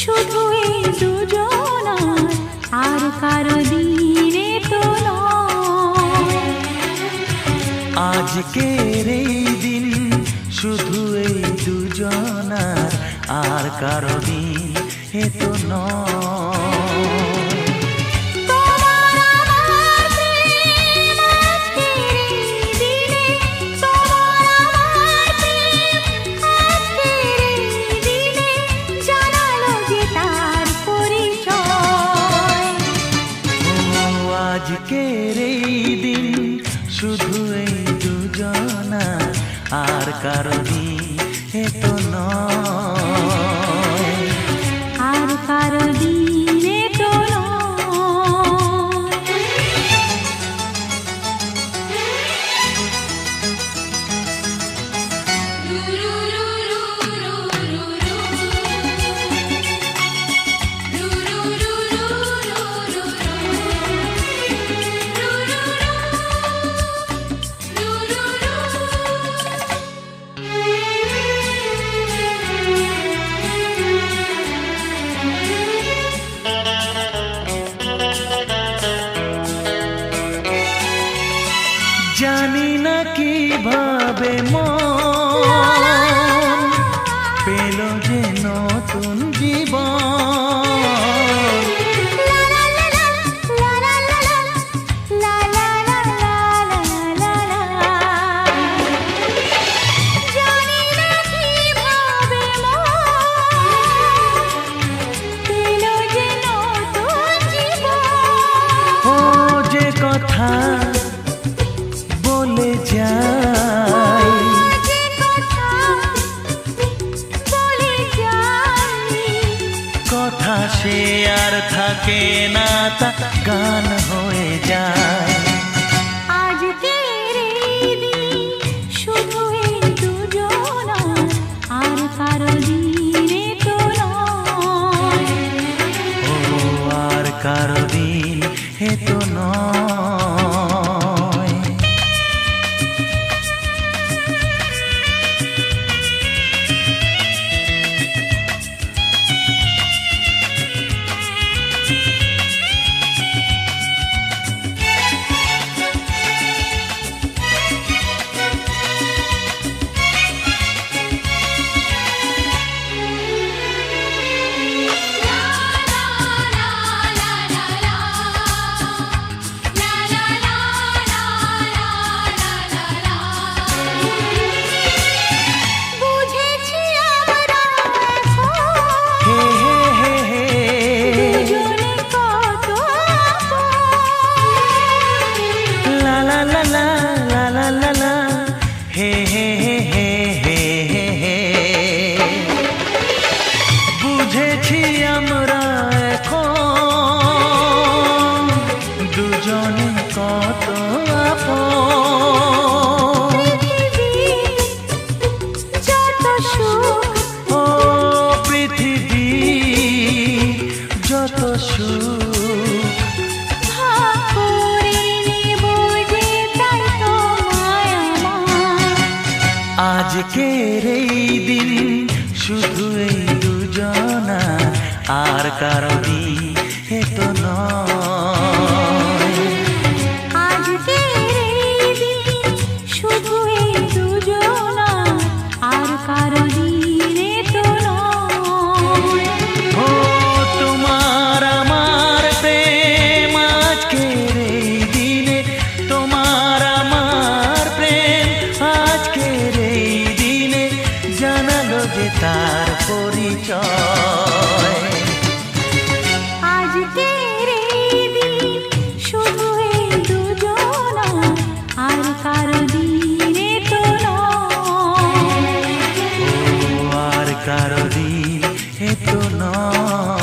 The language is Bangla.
শুধু এই দুজনার, আর কারো দিনে তো নয়। আজকের এই দিন শুধু এই দুজনার, আর কারো দিন এ তো নয়। আজকের এই দিন শুধু এই দুজনার, আর কারো দিন এ তো নয়। আর কারো দিনে তো জানি না কিভাবে মন পেল যে নতুন জীবন। ও যে কথা বলে যাই, কথা সে আর থাকে না, তা গান হয়ে যায়। আজকের এই দিন শুধু এই দুজনার, আর কারো দিনে তো নয়। ও আর কারো দিন এ তো নয়। বুঝেছি আমরা এখন দুজনে কত আপন। যত সুখ ও পৃথিবী যত সুখ, ভাগ করে নেব যে তাই তো মায়া আমার। আজকের এই দিন শুধু এই দুজনার, আর কারো দিন এ তো নয়। আজকের এই দিন শুধু এই দুজনার, আর কারো দিনে তো নয়। ও তোমার আমার প্রেম আজকের এই দিনে, তোমার আমার প্রেম আজকের এই দিনে জানালো যে তার পরিচয়। আজকের এই দিন শুধু এই দুজনার, আর কারো দিনে তো নয়। ও আর কারো দিন এ তো নয়।